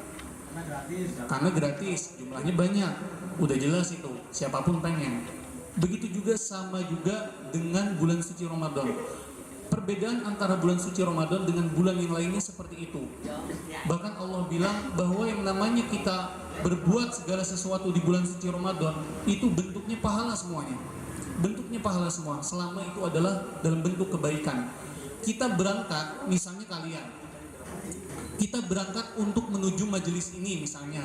Karena gratis, jumlahnya banyak. Udah jelas itu, siapapun pengen. Begitu juga sama juga dengan bulan suci Ramadan. Perbedaan antara bulan suci Ramadan dengan bulan yang lainnya seperti itu. Bahkan Allah bilang bahwa yang namanya kita berbuat segala sesuatu di bulan suci Ramadan itu bentuknya pahala semuanya. Bentuknya pahala semua, selama itu adalah dalam bentuk kebaikan. Kita berangkat, misalnya kalian, kita berangkat untuk menuju majelis ini misalnya,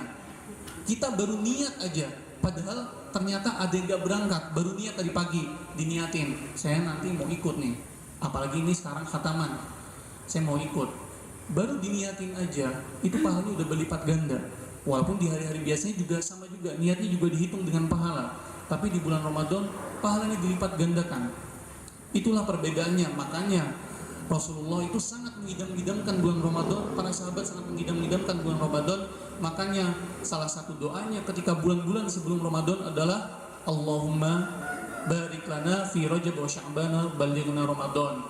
kita baru niat aja, padahal ternyata ada yang gak berangkat, baru niat tadi pagi, diniatin, saya nanti mau ikut nih, apalagi ini sekarang khataman, saya mau ikut, baru diniatin aja, itu pahalanya udah berlipat ganda. Walaupun di hari-hari biasanya juga sama juga, niatnya juga dihitung dengan pahala, tapi di bulan Ramadan pahalanya dilipat gandakan. Itulah perbedaannya. Makanya Rasulullah itu sangat mengidam-idamkan bulan Ramadan, para sahabat sangat mengidam-idamkan bulan Ramadan. Makanya salah satu doanya ketika bulan-bulan sebelum Ramadan adalah Allahumma barik lana fi Rajab wa Sya'ban balighna Ramadan.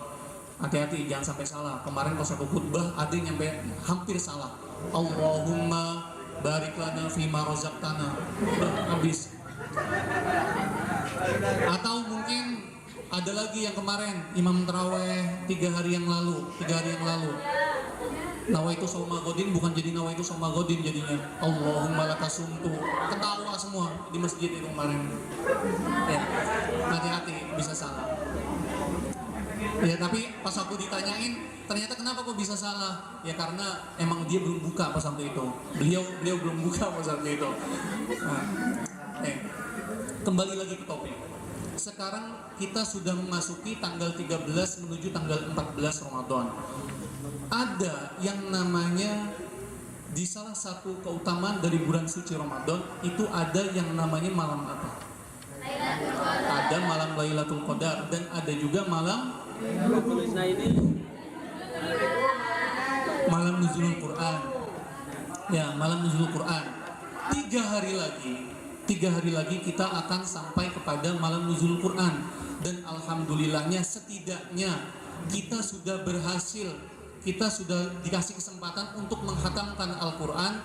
Hati-hati jangan sampai salah. Kemarin pas aku khutbah ada yang nyampe hampir salah. Allahumma barik lana fi ma razaqtana. Udah habis. Atau mungkin ada lagi yang kemarin Imam Taraweh 3 hari yang lalu. Nawaitu Sawma Godin bukan jadi Nawaitu Sawma Godin jadinya Allahumma lakasumtu. Ketawa semua di masjid itu kemarin. Ya, hati-hati bisa salah. Ya tapi pas aku ditanyain ternyata kenapa kok bisa salah? Ya karena emang dia belum buka pas waktu itu. Beliau belum buka pas waktu itu. Nah, kembali lagi ke topik. Sekarang kita sudah memasuki tanggal 13 menuju tanggal 14 Ramadan. Ada yang namanya di salah satu keutamaan dari bulan suci Ramadan itu ada yang namanya malam apa? Ada malam Lailatul Qadar dan ada juga malam Nuzulul Quran. Ya, malam Nuzulul Quran. 3 hari lagi kita akan sampai kepada malam Nuzulul Quran dan alhamdulillahnya setidaknya kita sudah berhasil, kita sudah dikasih kesempatan untuk menghatamkan Al-Quran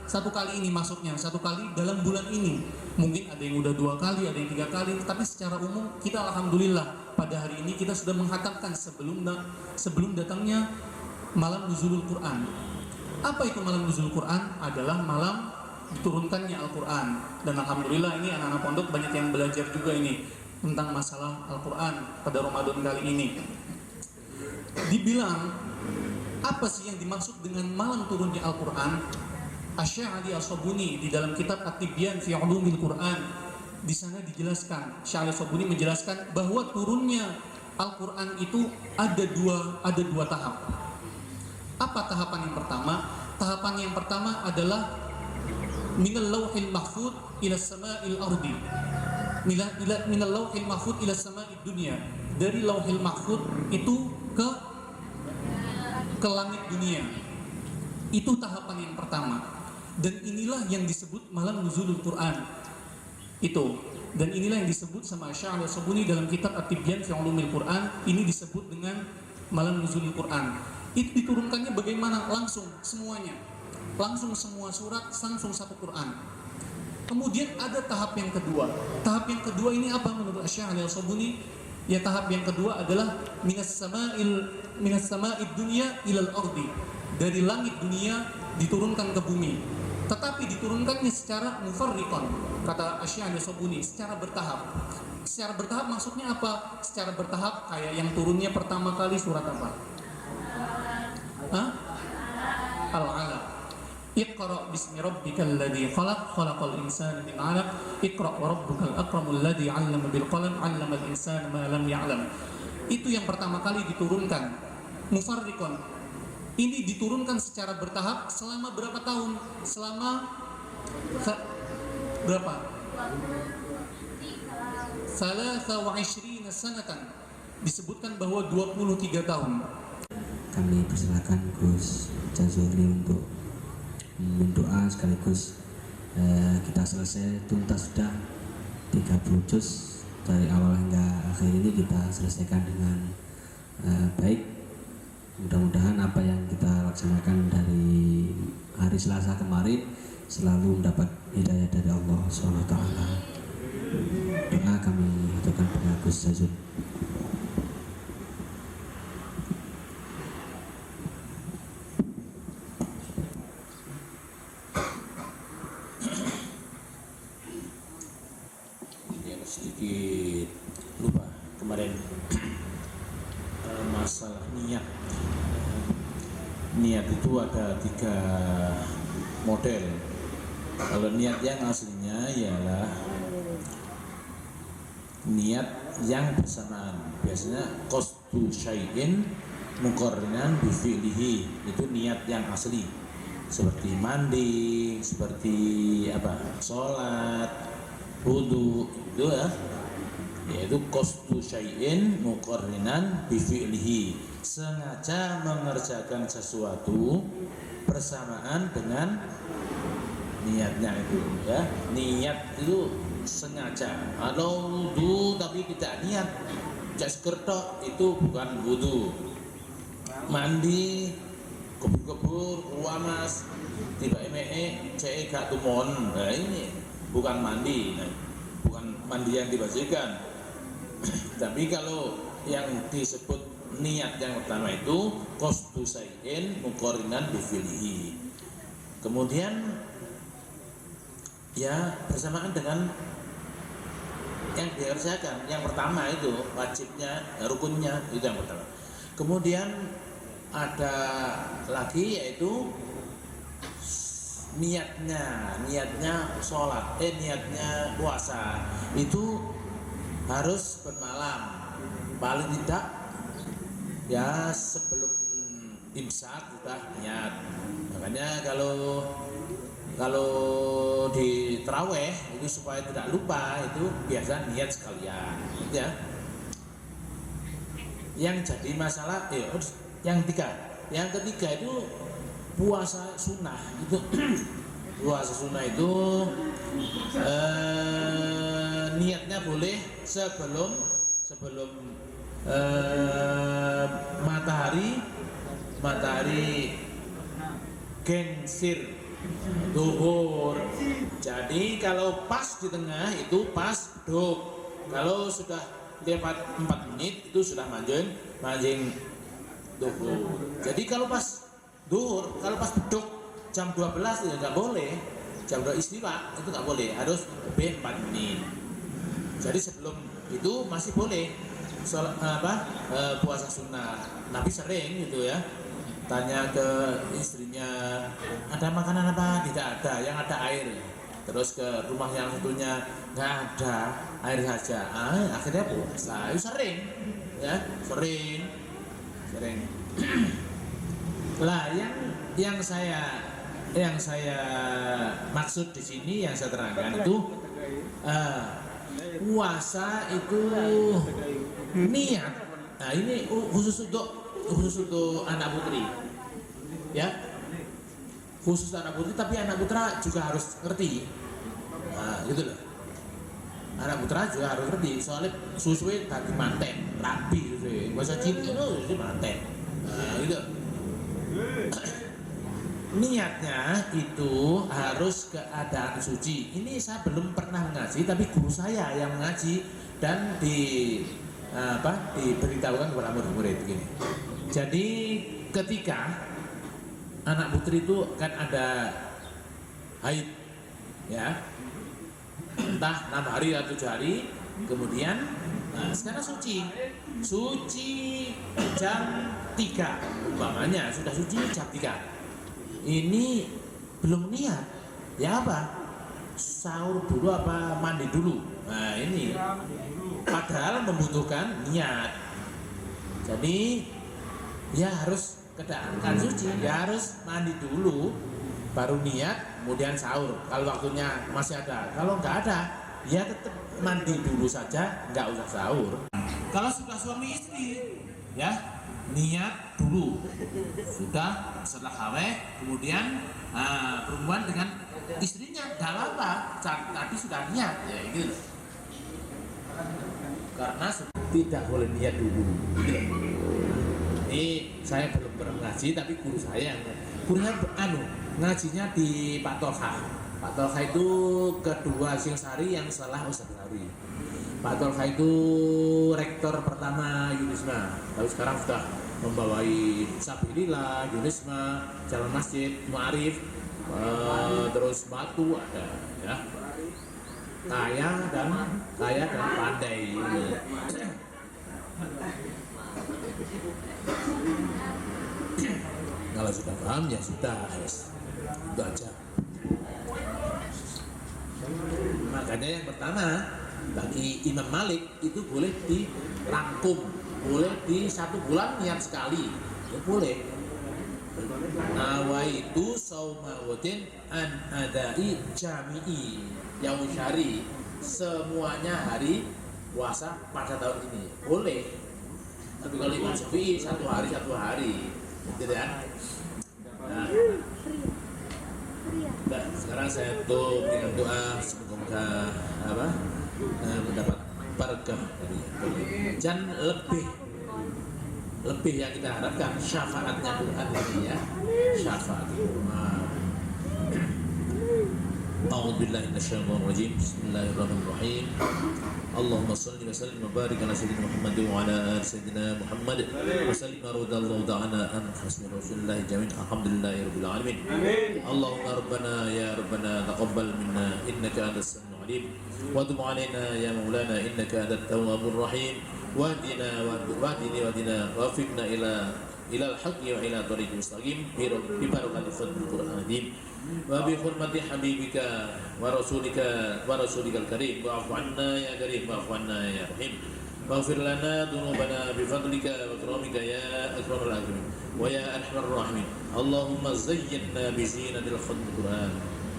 satu kali ini maksudnya, satu kali dalam bulan ini. Mungkin ada yang udah 2 kali, ada yang 3 kali, tapi secara umum kita alhamdulillah pada hari ini kita sudah menghatamkan sebelum datangnya malam Nuzulul Quran. Apa itu malam Nuzulul Quran? Adalah malam diturunkannya Al-Quran. Dan alhamdulillah ini anak-anak pondok banyak yang belajar juga ini tentang masalah Al-Quran pada Ramadan kali ini. Dibilang apa sih yang dimaksud dengan malam turunnya Al-Quran? Asy-Sya'ali As-Sabuni di dalam kitab At-Tibyan fi Ulumil Quran, di sana dijelaskan, Sya'ali As-Sabuni menjelaskan bahwa turunnya Al-Quran itu ada dua tahap. Apa tahapan yang pertama? Tahapan yang pertama adalah minal lauhil mahfud ila sama'il ardi. Minal lauhil mahfud ila sama'id dunya. Dari lauhil mahfud itu ke langit dunia. Itu tahapan yang pertama. Dan inilah yang disebut malam Nuzulul Quran. Itu. Dan inilah yang disebut sama Sya'ali As-Sabuni dalam kitab At-Tibyan fi Ulumil Quran. Ini disebut dengan malam Nuzulul Quran. Itu diturunkannya bagaimana? Langsung semuanya. Langsung semua surat, langsung satu Quran. Kemudian ada tahap yang kedua. Tahap yang kedua ini apa menurut Sya'ali As-Sabuni? Ya, tahap yang kedua adalah minas sama'id dunya ilal ardi. Dari langit dunia diturunkan ke bumi. Tetapi diturunkannya secara mufarriqan, kata Sya'ali As-Sabuni, secara bertahap. Secara bertahap maksudnya apa? Secara bertahap kayak yang turunnya pertama kali surat apa? Al-Alaq. Iqra bismi rabbikal ladzi khalaq, khalaqal insana min 'alaq. Iqra wa rabbukal akramul ladzi 'allama bil qalam, 'allamal insana ma lam ya'lam. Itu yang pertama kali diturunkan. Mufarriqan. Ini diturunkan secara bertahap selama berapa tahun? Selama berapa? 23 sanatan, disebutkan bahwa 23 tahun. Kami persilakan Gus Jazuli untuk mendoa sekaligus kita selesai tuntas sudah 30 juz dari awal hingga akhir ini kita selesaikan dengan baik. Mudah-mudahan apa yang kita laksanakan dari hari Selasa kemarin selalu mendapat hidayah dari Allah SWT. Doa kami aturkan pada Gus Jazul. Sedikit lupa kemarin masalah niat. Niat itu ada 3 model. Kalau niat yang aslinya ialah niat yang bersamaan. Biasanya qasdu syai'in muqarrinan bi fi'lihi, itu niat yang asli. Seperti mandi, seperti sholat, wudu, itu ya, yaitu qasdu syai'in muqarrinan bi fi'lihi, sengaja mengerjakan sesuatu bersamaan dengan niatnya itu ya. Niat itu sengaja. Kalau wudu tapi tidak niat, jas kertok, itu bukan wudu. Mandi kebur-kebur ruamas tiba cek gak tumon, nah ini bukan mandi, bukan mandi yang dibersihkan. Tapi kalau yang disebut niat yang pertama itu qasdu syai'in muqarrinan bi fi'lihi, kemudian ya bersamaan dengan yang dikerjakan. Yang pertama itu wajibnya, rukunnya, itu yang pertama. Kemudian ada lagi yaitu niatnya sholat, niatnya puasa itu harus bermalam, paling tidak ya sebelum imsak sudah niat. Makanya kalau di taraweh itu supaya tidak lupa itu biasa niat sekalian ya. Yang jadi masalah yang ketiga itu puasa sunnah itu. Puasa sunnah itu niatnya boleh sebelum matahari gensir duhur. Jadi kalau pas di tengah itu pas duk. Kalau sudah lewat 4 menit itu sudah manjing duhur. Jadi kalau pas duhur, kalau pas beduk jam 12 itu nggak boleh. Jam 2 istiwa itu nggak boleh, harus lebih 4 menit. Jadi sebelum itu masih boleh puasa sunnah. Nabi sering gitu ya, tanya ke istrinya, ada makanan apa? Tidak ada, yang ada air. Terus ke rumah yang satunya, nggak ada, air saja. Akhirnya puasa. Itu sering ya, sering. Lah yang saya maksud di sini, yang saya terangkan itu puasa itu niat. Nah ini khusus untuk anak putri ya, khusus anak putri, tapi anak putra juga harus ngerti. Nah gitu loh, anak putra juga harus ngerti, soalnya susunya tadi manten rabi susunya, bahasa Cina itu manten. Nah gitu. Niatnya itu harus keadaan suci. Ini saya belum pernah mengaji, tapi guru saya yang mengaji dan diberitahukan kepada murid-murid begini. Jadi ketika anak putri itu kan ada haid ya, entah 6 hari atau 7 hari, kemudian sekarang suci jam 3 umpamanya, sudah suci jam 3. Ini belum niat, ya apa? Sahur dulu apa mandi dulu? Nah ini, padahal membutuhkan niat. Jadi ya harus keadaan suci, ya harus mandi dulu, baru niat, kemudian sahur. Kalau waktunya masih ada, kalau nggak ada, ya tetap mandi dulu saja, nggak usah sahur. Kalau sudah suami istri, ya niat dulu. Sudah setelah hawe, kemudian berhubungan dengan istrinya, nggak apa-apa. Tadi sudah niat, ya gitu. Karena tidak boleh niat dulu. Gitu. Ini saya belum pernah ngaji, tapi guru saya yang gurunya ngajinya di Pak Tolha. Pak Tolha itu kedua Singosari yang setelah Ustaz Lari. Pak Tolha itu rektor pertama Yunisma, tapi sekarang sudah membawai Sabilillah, Yunisma, Jalan Masjid, Mu'arif, terus Batu ada, ya. Kaya dan pandai. Kalau sudah paham ya sudah, itu aja. Makanya yang pertama bagi Imam Malik itu boleh dirangkum, boleh di 1 bulan niat sekali, ya boleh. Nawaitu saumawatin an adai jami'i yaum syari, semuanya hari puasa pada tahun ini boleh. Tapi kalau Imam Syafi'i 1 hari, gitu ya. Nah, sekarang saya tutup dengan doa semoga mendapat barakah dan lebih yang kita harapkan syafaatnya Quran ini, ya, syafaat Quran. A'udzubillahi minasyaitonir rajim. Bismillahirrahmanirrahim. Allahumma shalli wa sallim wa barik ala sayyidina Muhammad wa ala ali sayyidina Muhammad wa sallim radallahu ta'ala an hasbi rasulillah jami'an alhamdulillahirabbil alamin. Allahumma rabbana taqabbal minna innaka antas samiul alim wa tub alaina ya maulana innaka antat tawwabur rahim wahdina wafiqna ila al-haqqi wa ila tariqil mustaqim bi barakatil fadlil Qur'anil wa bi hurmati habibika wa rasulikal karim wa'fu 'anna ya karim wa'fu 'anna ya rahim waghfir lana dhunubana bi fadlika wa karamika ya akramul akramin wa ya arhamar rahimin. Allahumma zayyinna bi zinatil fadlil Qur'an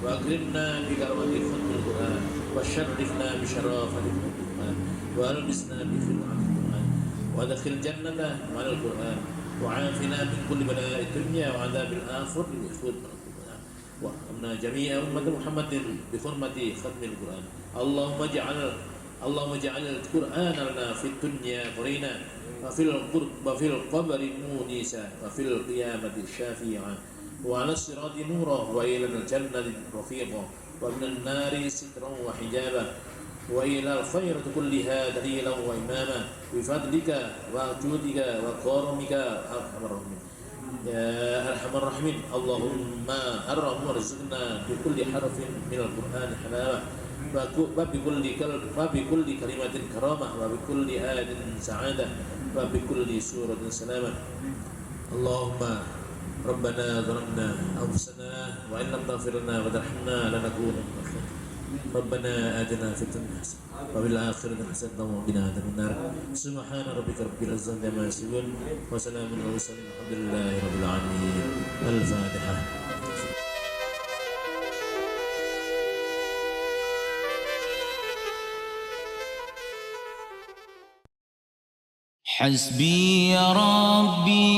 wa akrimna bi karamatil fadlil Qur'an wa syarrifna bi syarafatil Qur'an wa albisna bi fil'atil Qur'an wa adkhil jannata ma'al Qur'an wa 'afina min kulli bala'id dunya wa 'adzabil akhirah bi Qur'an wa amna jami'a ummat Muhammadin bi hurmati khatmil Qur'an. Allahumma ja'al al-Qur'ana lana fid dunya qarina wa fil qabri munisa wa fil qiyamati syafi'a wa 'ala sirati nura wa ila al-jannati rafiqa wa min an-nari sitran wa hijaba wa ila al-khairati kulliha dalilan wa imama bi fadlika wa judika wa karamika arhamar rahimin ya arhamar rahimin. Allahumma arham warzuqna bi kulli harfin min al-Qur'an halawa wa bi kulli kalimatin karamah wa bi kulli ayatin sa'adah wa bi kulli suratin salamah. Allahumma rabbana zalamna anfusana wa in lam taghfir lana wa tarhamna lanakunanna minal khasirin. Rabbana atina fid dunya hasanah wa fil akhirati hasanah wa qina adzabannar. Subhana rabbika rabbil izzati amma yasifun wa salamun alal mursalin walhamdulillahi rabbil alamin. Al-Fatihah. حسبي يا ربي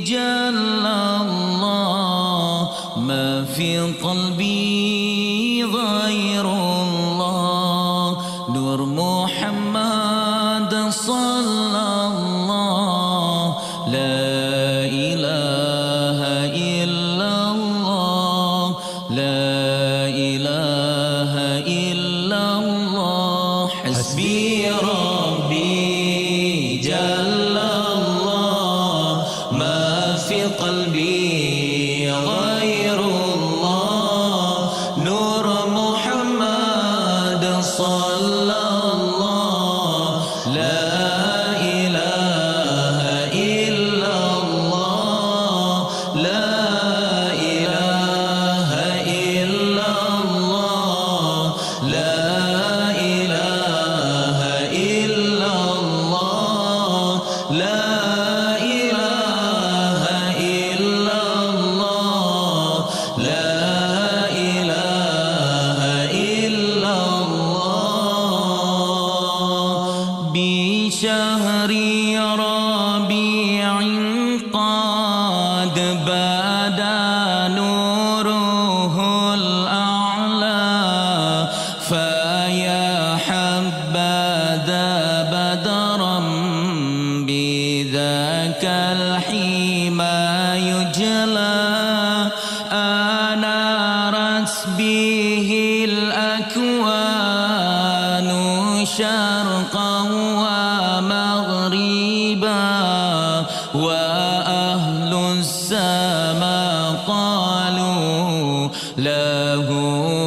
جل الله ما في قلبي غير الله نور محمد صلى الله لا إله إلا الله لا إله إلا الله حسبي يا ربي جل الله ما في قلبي غير الله نور محمد صلى الله لا إله إلا الله لا إله إلا الله لا إله إلا الله شهر ربيع قد بدا نوره الأعلى فيا حبذا بدرا بذاك الحمى يجلى أنارت به الأكوان شرقا ومغربا وأهل السماء قالوا له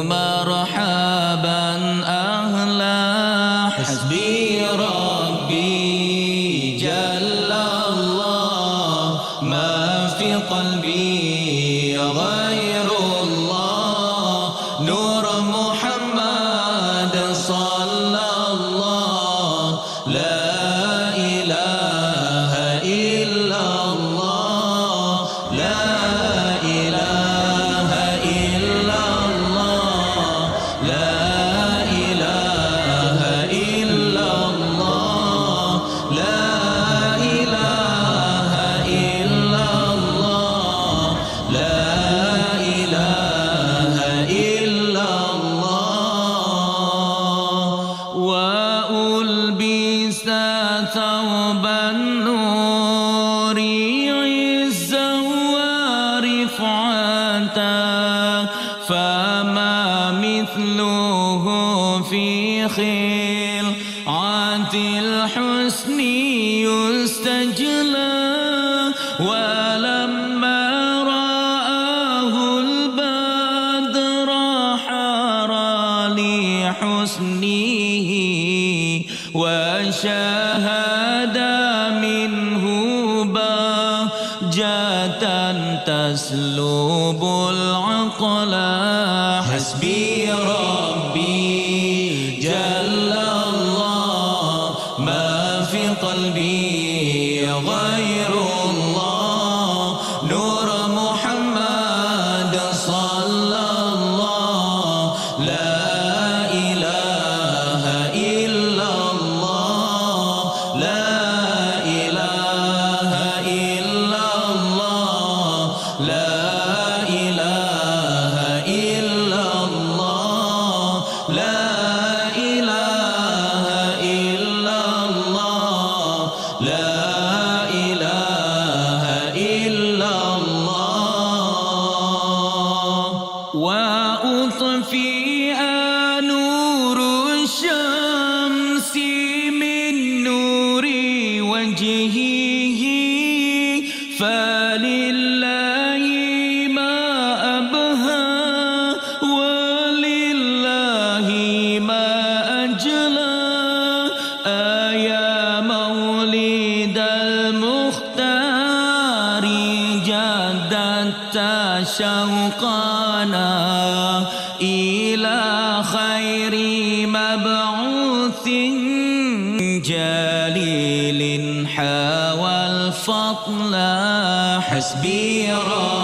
مرحبا أهلا حسبي ربي جل الله ما في قلبي غير الله نور محمد صلى الله لا إله إلا الله لا إله إلا الله لا إله إلا الله لا إله إلا الله لا إله إلا الله وألبس ثوب النور عزا ورفعة فما مثله في خلعة الحسن يستجلى ولما رآه البدر حرى لحسنه وشاهد منه بهجة تسلب العقل حسبي ربي جل الله ما في قلبي غير الله نور محمد صلى الله لا إله إلا الله لا إله إلا الله لا إله إلا الله لا إله إلا الله لا إله إلا الله وأطفئ نور الشمس من نور وجهه فلله ما أبهى ولله ما أجلى يا مولد المختار جددت شوقنا إلى خير مبعوث جليل حوى الفضل حسبي ربي